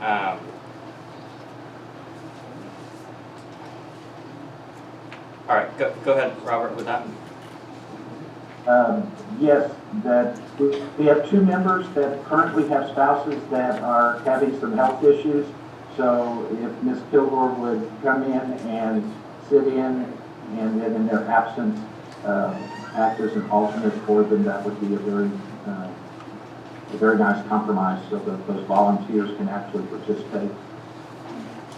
All right, go ahead, Robert, with that. Yes, that we have 2 members that currently have spouses that are having some health issues. So if Ms. Kilgore would come in and sit in, and then in their absence, act as an alternate for them, that would be a very nice compromise so that those volunteers can actually participate.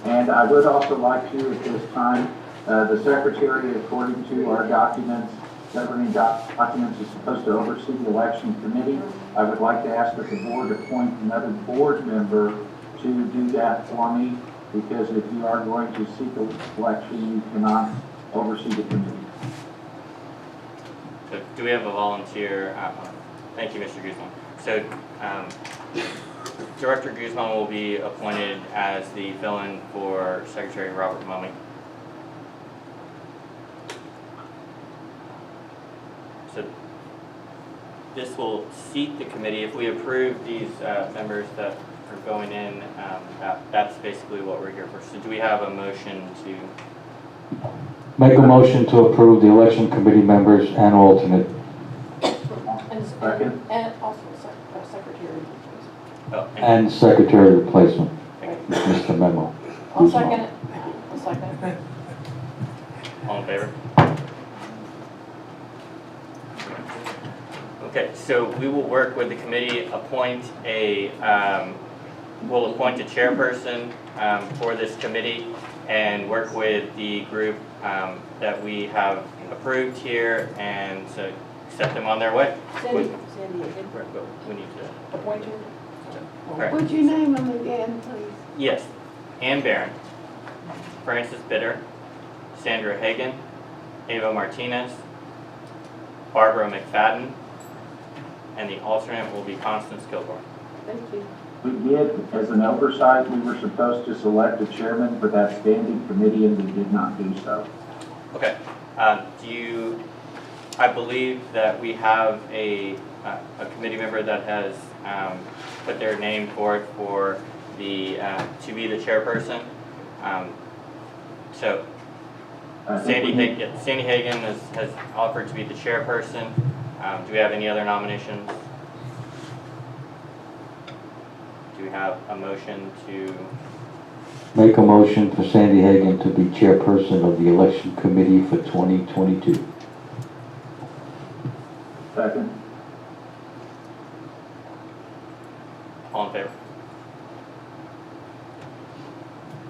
And I would also like to, at this time, the secretary, according to our documents, governing documents, is supposed to oversee the election committee. I would like to ask that the board appoint another board member to do that for me, because if you are going to seek election, you cannot oversee the committee. So do we have a volunteer? Thank you, Mr. Guzman. So Director Guzman will be appointed as the fill-in for Secretary Robert Mummy. So this will seat the committee. If we approve these members that are going in, that's basically what we're here for. So do we have a motion to? Make a motion to approve the election committee members and alternate. Second. And also secretary. Oh, And secretary replacement. Mr. Memo. I'll second it. I'll second it. all in favor? Okay, so we will work with the committee, we'll appoint a chairperson for this committee, and work with the group that we have approved here, and so set them on their way. Sandy, We need to. appoint you. Correct. Would you name them again, please? Yes, Ann Barron, Francis Bitter, Sandra Hagan, Ava Martinez, Barbara McFadden, and the alternate will be Constance Kilgore. Thank you. We did, as an oversight, we were supposed to select a chairman for that standing committee, and we did not do so. Okay. I believe that we have a committee member that has put their name forward for the to be the chairperson. So Sandy Hagan has offered to be the chairperson. Do we have any other nominations? Do we have a motion to? Make a motion for Sandy Hagan to be chairperson of the election committee for 2022. Second. All in favor?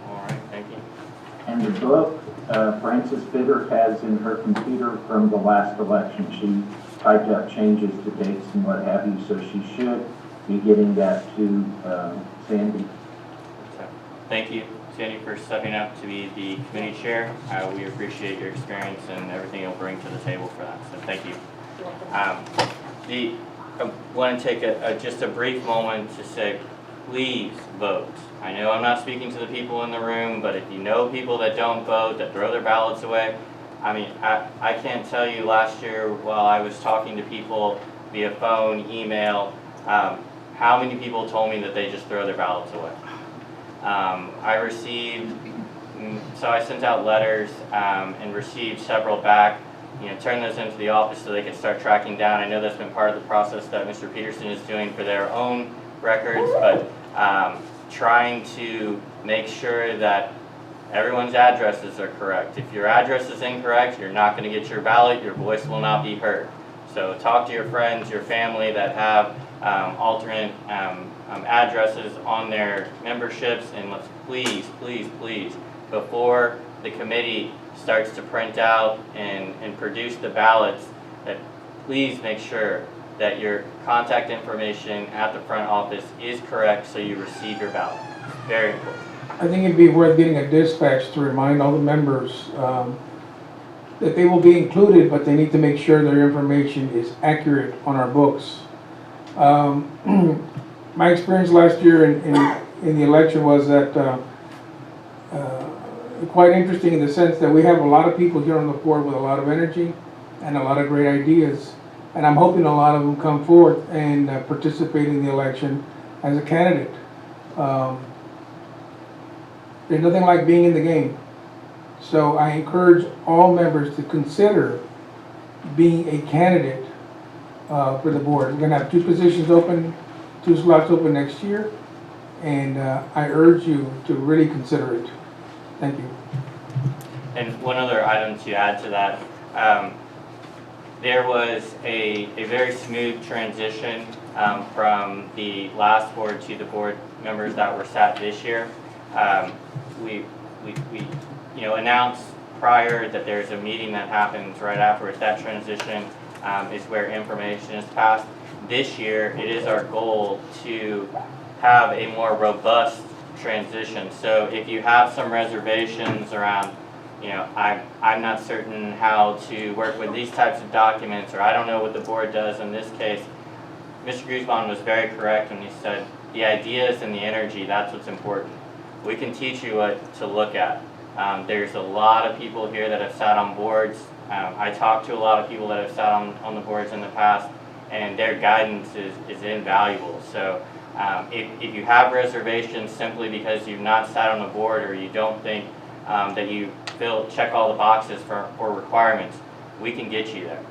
All right, thank you. And the book, Frances Bitter has in her computer from the last election. She typed up changes to dates and what have you, so she should be getting that to Sandy. So, thank you, Sandy, for stepping up to be the committee chair. We appreciate your experience and everything you'll bring to the table for that, so thank you. I want to take just a brief moment to say, please vote. I know I'm not speaking to the people in the room, but if you know people that don't vote, that throw their ballots away, I mean, I can't tell you last year while I was talking to people via phone, email, how many people told me that they just throw their ballots away. So I sent out letters and received several back. Turn those into the office so they can start tracking down. I know that's been part of the process that Mr. Peterson is doing for their own records, but trying to make sure that everyone's addresses are correct. If your address is incorrect, you're not going to get your ballot, your voice will not be heard. So talk to your friends, your family that have alternate addresses on their memberships, and let's please, please, please, before the committee starts to print out and produce the ballots, that please make sure that your contact information at the front office is correct so you receive your ballot. Very important. I think it'd be worth getting a dispatch to remind all the members that they will be included, but they need to make sure their information is accurate on our books. My experience last year in the election was that quite interesting in the sense that we have a lot of people here on the board with a lot of energy and a lot of great ideas, and I'm hoping a lot of them come forth and participate in the election as a candidate. There's nothing like being in the game. So I encourage all members to consider being a candidate for the board. We're gonna have 2 positions open, 2 slots open next year, and I urge you to really consider it. Thank you. And one other item to add to that, there was a very smooth transition from the last board to the board members that were sat this year. We announced prior that there's a meeting that happens right afterwards. That transition is where information is passed. This year, it is our goal to have a more robust transition. So if you have some reservations around, I'm not certain how to work with these types of documents, or I don't know what the board does in this case, Mr. Guzman was very correct when he said, the ideas and the energy, that's what's important. We can teach you what to look at. There's a lot of people here that have sat on boards. I talked to a lot of people that have sat on the boards in the past, and their guidance is invaluable. So if you have reservations simply because you've not sat on a board, or you don't think that you check all the boxes for requirements, we can get you there.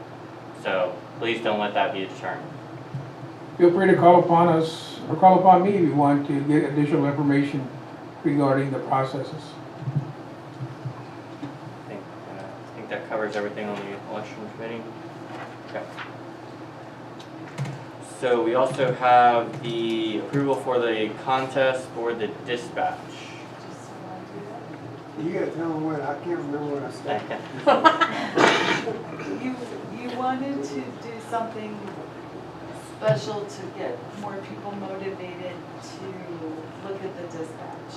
So please don't let that be a deterrent. Feel free to call upon us, or call upon me if you want to get additional information regarding the processes. I think that covers everything on the election committee. Okay. So we also have the approval for the contest for the dispatch. You gotta tell them what, I can't remember what I said. You wanted to do something special to get more people motivated to look at the dispatch.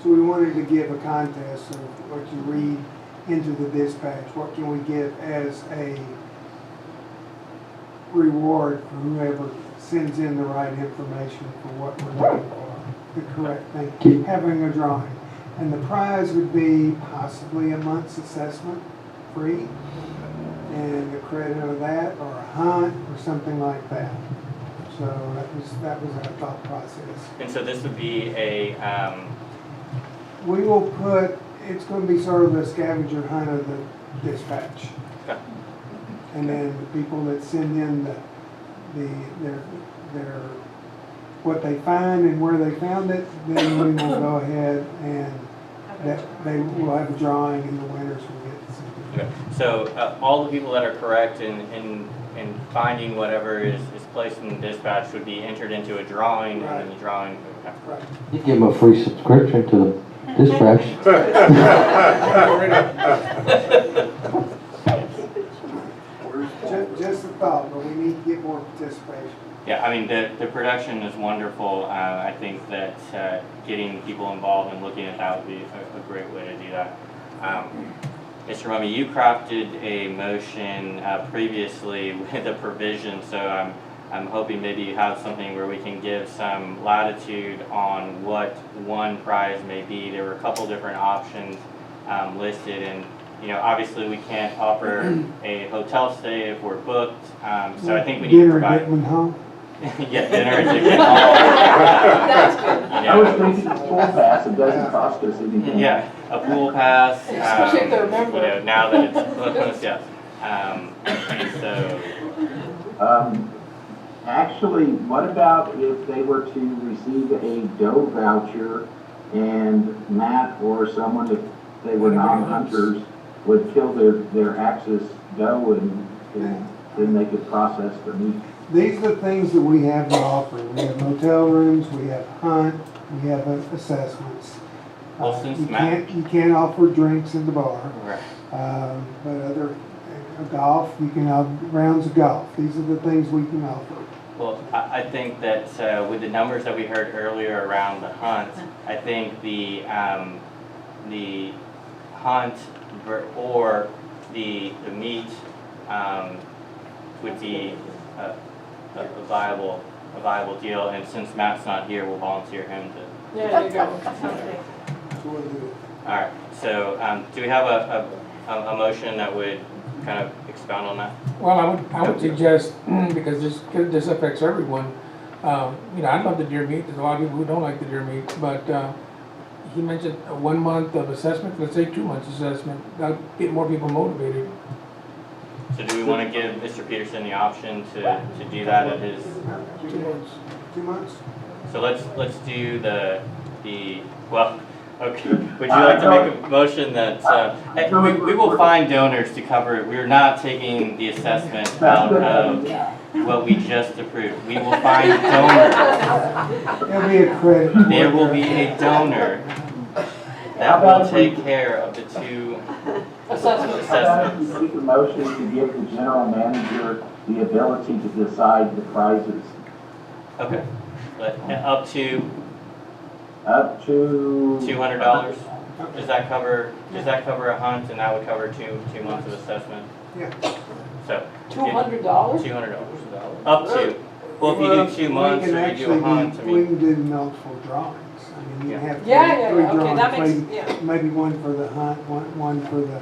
So we wanted to give a contest of what you read into the dispatch. What can we give as a reward for whoever sends in the right information for what we're looking for, the correct thing, having a drawing. And the prize would be possibly a month's assessment, free, and the credit of that, or a hunt, or something like that. So that was our thought process. And so this would be a, We will put, it's going to be sort of the scavenger hunt of the dispatch. okay. And then the people that send in their what they find and where they found it, then we will go ahead and that they will have a drawing, and the winners will get something. Okay. So all the people that are correct in finding whatever is placed in the dispatch would be entered into a drawing, and then the drawing. Okay. Right. You give them a free subscription to the dispatch. Just a thought, but we need to get more participation. Yeah, I mean, the production is wonderful. I think that getting people involved and looking at that would be a great way to do that. Mr. Rummy, you crafted a motion previously with a provision, so I'm hoping maybe you have something where we can give some latitude on what one prize may be. There were a couple different options listed, and obviously we can't offer a hotel stay if we're booked, so I think we need to provide. Dinner, home. Yeah, dinner at Dickman Hall. That's good. I was thinking of full pass, it doesn't cost us anything. Yeah, a pool pass. Especially if they're a member. Now that it's yeah. Actually, what about if they were to receive a doe voucher and Matt or someone, if they were non-hunters, would kill their axis doe and then they could process the meat? These are the things that we have to offer. We have motel rooms, we have hunt, we have assessments. Well, since you can't offer drinks in the bar, Right. but other golf, you can have rounds of golf. These are the things we can offer. Well, I think that with the numbers that we heard earlier around the hunt, I think the hunt or the meat would be a viable deal. And since Matt's not here, we'll volunteer him to. There you go. So we'll do it. All right. So do we have a motion that would kind of expound on that? Well, I would suggest, because this affects everyone, I love the deer meat, there's a lot of people who don't like the deer meat, but he mentioned 1 month of assessment, let's say 2 months assessment, that'll get more people motivated. So do we want to give Mr. Peterson the option to do that at his, 2 months. 2 months? so let's do well, okay. Would you like to make a motion that, hey, we will find donors to cover it. We're not taking the assessment out of what we just approved. We will find donors. There'll be a credit. There will be a donor that will take care of the 2 Assessment. assessments. Make a motion to give the general manager the ability to decide the prizes Okay. Up to up to. $200. Does that cover a hunt, and that would cover two months of assessment? Yeah. So $200? $200. Up to. Well, if you do 2 months or you do a hunt, I We mean, can do multiple drawings. I mean, you Yeah. have Yeah, three okay, drawings, that makes, maybe- yeah. Maybe one for the hunt, one for the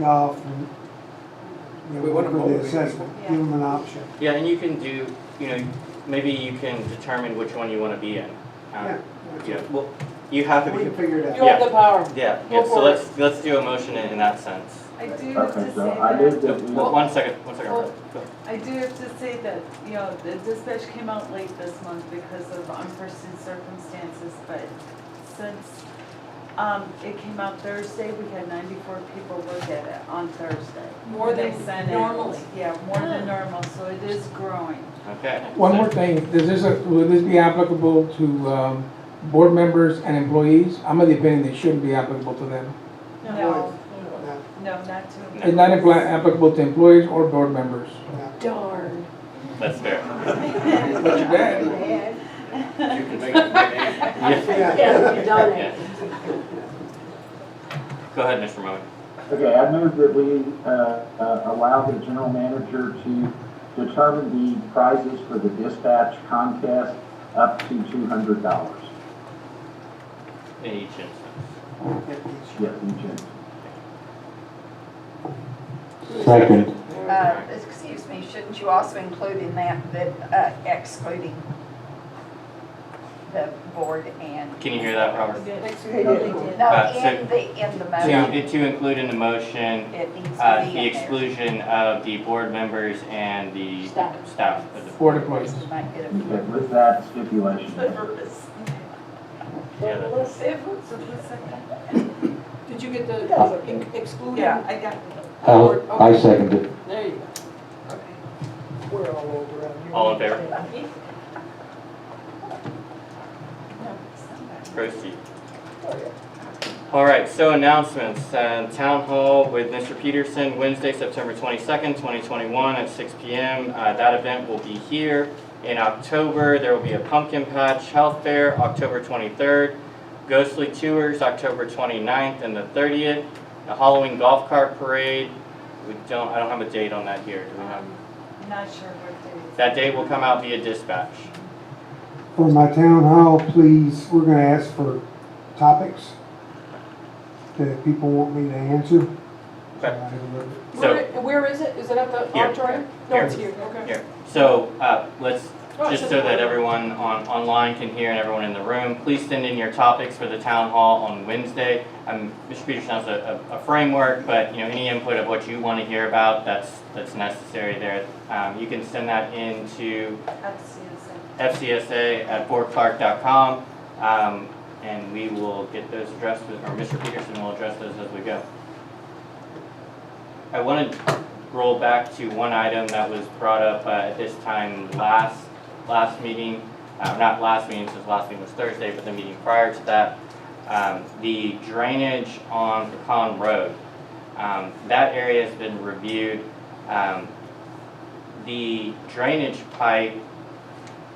golf, and, We one wanna for the motivate assessment, give them an option. yeah, and you can do, maybe you can determine which one you want to be in. Yeah. Well, you have to We be. can figure it You out. have the power. Yeah. Go So for it. let's do a motion in that sense. I do have Okay, to so say I that, move that we. One second. Go. I do have to say that, the dispatch came out late this month because of unforeseen circumstances, but since, it came out Thursday, we had 94 people look at it on Thursday. More They than sent it- normally. Yeah, more than normal, so it is growing. Okay. One more thing, will this be applicable to board members and employees? I'm of the opinion it shouldn't be applicable to them. No, No, not to. It's not applicable to employees or board members. no. Darn. That's fair. But your dad, Yeah. Yeah. Go ahead, Mr. Moen. Okay, I move that we allow the general manager to determine the prizes for the dispatch contest up to $200. In each instance. Yes, each instance. Second. Excuse me, shouldn't you also include in that excluding the board and? Can you hear that, Robert? No, So- in the motion, To include in the motion, it needs to be the in there. exclusion of the board members and the Staff. staff of the board employees. Might get a Okay, with that stipulation. Yeah, that- So who's second? Did you get the excluded? Yeah, I got it. I second it. There you go. We're all over. All in favor? Proceed. All right, so announcements. Town Hall with Mr. Peterson, Wednesday, September 22nd, 2021 at 6 p.m. That event will be here. In October, there will be a Pumpkin Patch Health Fair, October 23rd. Ghostly Tours, October 29th and the 30th. The Halloween Golf Cart Parade. I don't have a date on that here. Do we have? Not sure what day. That date will come out via dispatch. For my town hall, please, we're gonna ask for topics that people want me to answer. Okay. So- Where is it? Is it at the Here. auditorium? No, Here. it's here, okay. Here, so let's, Oh, just it's so in the that room. everyone online can hear and everyone in the room, please send in your topics for the town hall on Wednesday. Mr. Peterson has a framework, but any input of what you want to hear about, that's necessary there. You can send that in to fcsa@fortclark.com, and we will get those addressed, or Mr. Peterson will address those as we go. I want to roll back to one item that was brought up at this time last meeting, not last meeting, since last meeting was Thursday, but the meeting prior to that, the drainage on Pecan Road. That area has been reviewed. The drainage pipe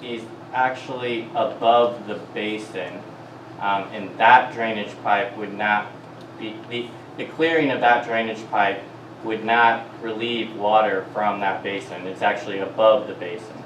is actually above the basin, and that drainage pipe would not be, the clearing of that drainage pipe would not relieve water from that basin. It's actually above the basin.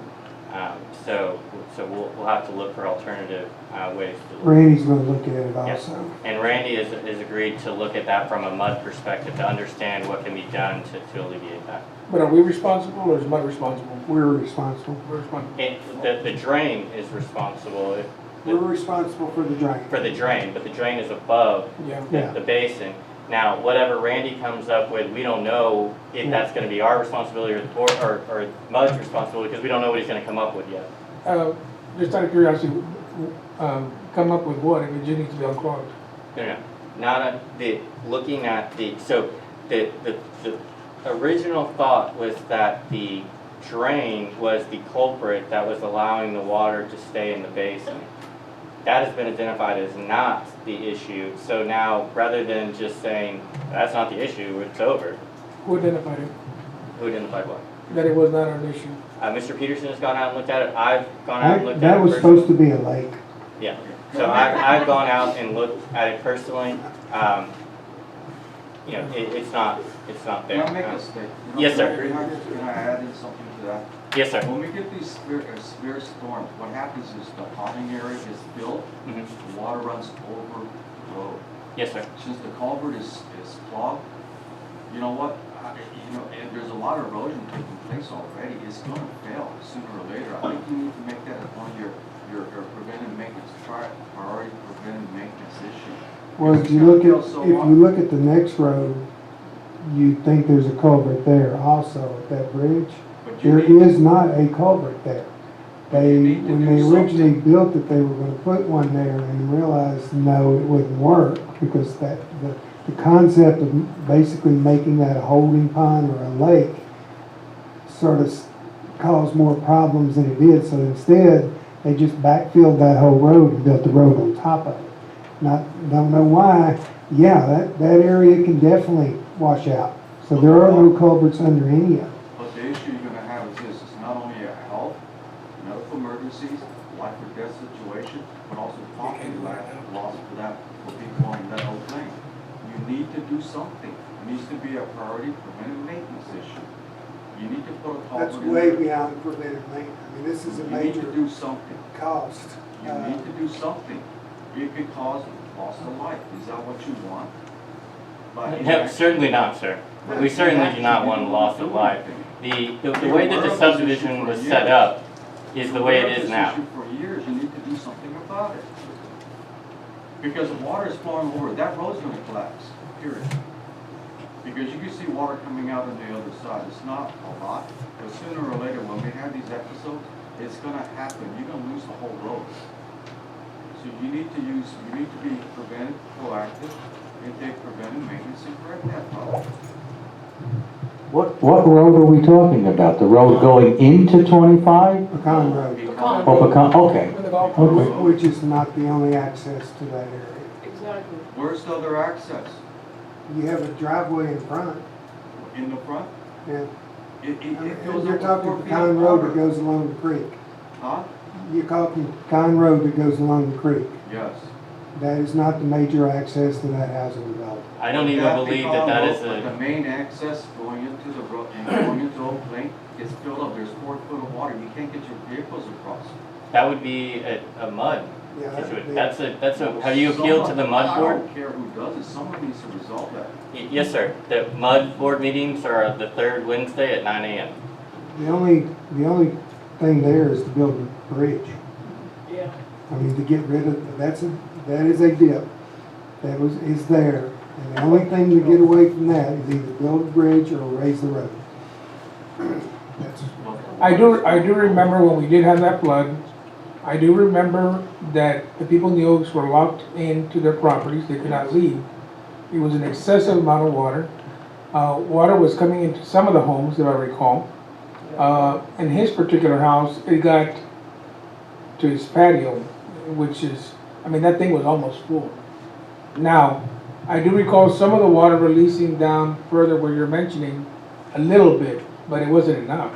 So we'll have to look for alternative ways to look. Randy's gonna look at it Yes. also. And Randy has agreed to look at that from a mud perspective to understand what can be done to alleviate that. But are we responsible or is MUD responsible? We're responsible. We're responsible. The drain is responsible. We're responsible for the drain. for the drain, but the drain is above Yeah. Yeah. the basin. Now, whatever Randy comes up with, we don't know if that's gonna be our responsibility or the board, or Mud's responsibility, because we don't know what he's gonna come up with yet. Just out of curiosity, come up with what, if it just needs to be unclogged? No, not looking at so the original thought was that the drain was the culprit that was allowing the water to stay in the basin. That has been identified as not the issue, so now, rather than just saying, that's not the issue, it's over, Who identified it, who identified what? that it was not an issue? Mr. Peterson has gone out and looked at it, I've gone out and looked at it. That was personally. supposed to be a lake. Yeah, so I've gone out and looked at it personally, you know, it's not there. Can I make a statement? Yes, sir. Can I add in something to that? Yes, sir. When we get these severe storms, what happens is the ponding area is filled, Mhm. the water runs over the road. Yes, sir. Since the culvert is clogged, you know what, and there's a lot of erosion taking place already, it's gonna fail sooner or later. I think you need to make that one of your preventive maintenance, priority preventive maintenance issue. Well, if you look at the next road, you think there's a culvert there also at that bridge. But you There need- is not a culvert there. You need to When do they originally something. built it, they were gonna put one there and realized, no, it wouldn't work because the concept of basically making that a holding pond or a lake sort of caused more problems than it did. So instead, they just backfilled that whole road and built the road on top of it. Don't know why. Yeah, that area can definitely wash out. So there are no culverts under any of it. But the issue you're gonna have is this, it's not only a health, medical emergencies, life or death situation, but also property loss for that, for people on that whole thing. You need to do something. It needs to be a priority preventive maintenance issue. You need to put a culvert That's in way there. beyond preventive maintenance. I mean, this is a You need to major do something. cost. You need to do something. It could cause loss of life. Is that what you want? But No, certainly not, sir. We certainly do not want a loss of life. The way that the subdivision was set up is the way it is now. For years, you need to do something about it. Because the water is flowing over, that road's gonna collapse, period. Because you can see water coming out on the other side. It's not a lot, but sooner or later, when we have these episodes, it's gonna happen. You're gonna lose the whole road. So you need to be preventive, proactive, and take preventive maintenance and correct that problem. What road are we talking about? The road going into 25? Pecan Road, Pecan. Oh, Pecan, okay. With the golf Okay. course. which is not the only access to that area. Exactly. Where's the other access? You have a driveway in front, In the front? and It fills you're up with talking 4 feet Pecan of Road water. that goes along the creek. Huh? You're talking Pecan Road that goes along the creek. Yes. That is not the major access to that housing development. I don't even believe that is But the a, main access going into the road, and going into Oak Lane is filled up. There's 4 foot of water. You can't get your vehicles across. that would be a mud Yeah, that'd situation. be- That's a, have you appealed to the mud I board? don't care who does it. Someone needs to resolve that. Yes, sir. The mud board meetings are the third Wednesday at 9 a.m. The only thing there is to build a bridge. Yeah. I mean, to get rid of, that is a dip that is there. And the only thing to get away from that is either build a bridge or raise the road. That's, I do remember when we did have that flood. I do remember that the people in the Oaks were locked into their properties, they could not leave. It was an excessive amount of water. Water was coming into some of the homes, if I recall. In his particular house, it got to his patio, which is, I mean, that thing was almost full. Now, I do recall some of the water releasing down further where you're mentioning, a little bit, but it wasn't enough.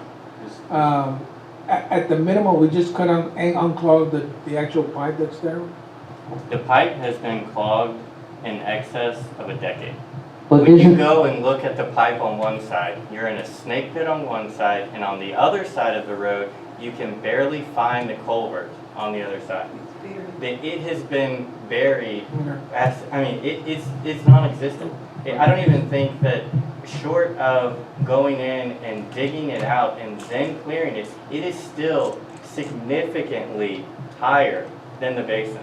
At the minimum, we just couldn't unclog the actual pipe that's there. The pipe has been clogged in excess of a decade. But When you isn't, go and look at the pipe on one side, you're in a snake pit on one side, and on the other side of the road, you can barely find the culvert on the other side. It has been buried, it's non-existent. I don't even think that, short of going in and digging it out and then clearing it, it is still significantly higher than the basin,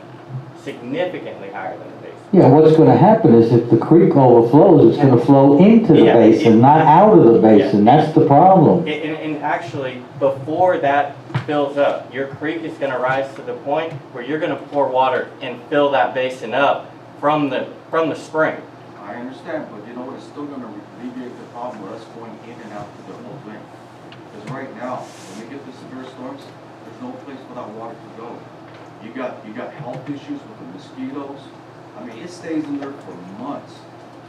significantly higher than the basin. Yeah, what's gonna happen is if the creek overflows, it's gonna flow into the Yeah. basin, not out of the basin. That's the problem. And actually, before that fills up, your creek is gonna rise to the point where you're gonna pour water and fill that basin up from the spring. I understand, but you know what, it's still gonna alleviate the problem with us going in and out to the whole thing. Because right now, when we get the severe storms, there's no place for that water to go. You got health issues with the mosquitoes. I mean, it stays in there for months.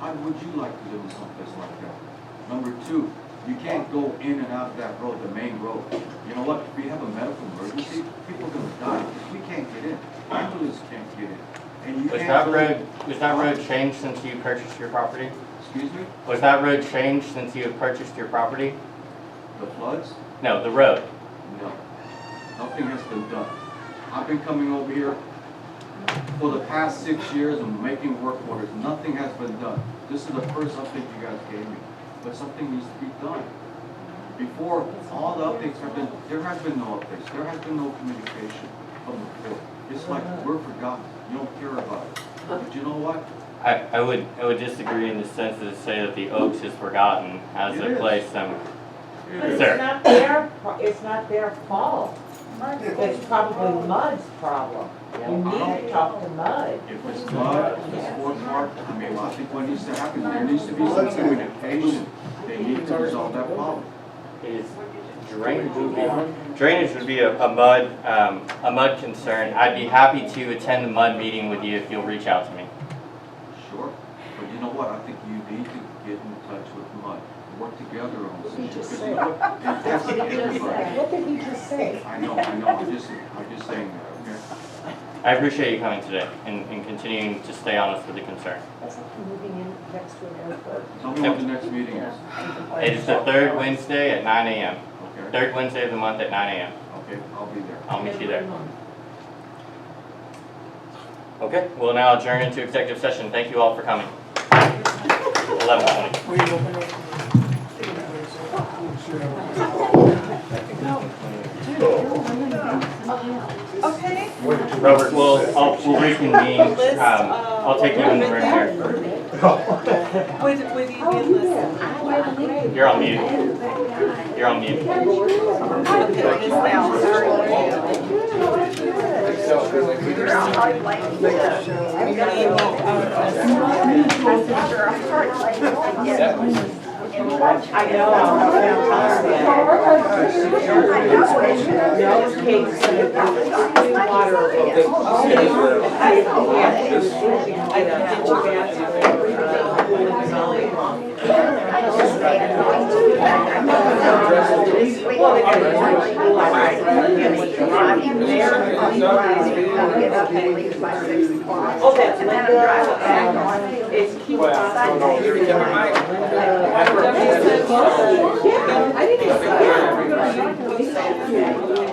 How would you like to live in someplace like that? Number two, you can't go in and out of that road, the main road. You know what, if we have a medical emergency, people are gonna die, because we can't get in. Ambulance can't get in. And you Was can't that road changed since you purchased your property? Excuse me? Was that road changed since you have purchased your property? The floods? No, the road. No. Nothing has been done. I've been coming over here for the past 6 years and making work orders. Nothing has been done. This is the first update you guys gave me. But something needs to be done. Before, all the updates have been, there has been no updates. There has been no communication from the board. It's like we're forgotten. You don't care about it. But you know what? I would disagree in the sense to say that the Oaks is forgotten as It a is. place. But Sir. it's not their fault. It's probably Mud's problem. You need to talk to Mud. If it's mud, if it's sport park, I mean, I think what needs to happen, there needs to be some communication. They need to resolve that problem. Is drainage would be a mud concern. I'd be happy to attend the mud meeting with you if you'll reach out to me. Sure. But you know what? I think you need to get in touch with MUD. Work together on this issue. Because you know what? It affects everybody. What did he just say? I know. I'm just saying that, okay? I appreciate you coming today and continuing to stay honest with the concern. That's like moving in next to an airport. Tell me what the next meeting is. It is the third Wednesday at 9 a.m. Okay? Third Wednesday of the month at 9 a.m. Okay, I'll be there. I'll meet you there. Okay, we'll now adjourn into executive session. Thank you all for coming. 11:20. Will you open up? Okay. Robert, we'll reconvene. I'll take you in the room here. Would you be listening? You're on mute. You're on mute. It is now. You're a hard lady. You're a hard lady. I know, no cakes, water. Oh, that's it's cute.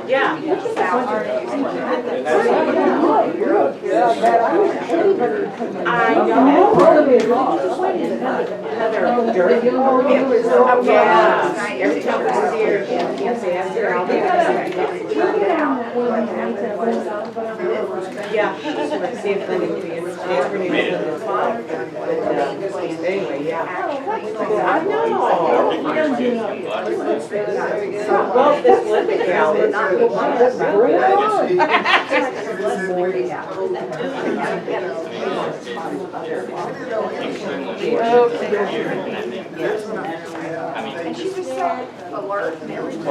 Yeah. I know. Another dirt. Yeah. Every time I see her, can't say I'm there, I'll be yeah. See if anything is. Anyway, yeah. I know. Well, this living gal is I mean, And she was so alert and everything.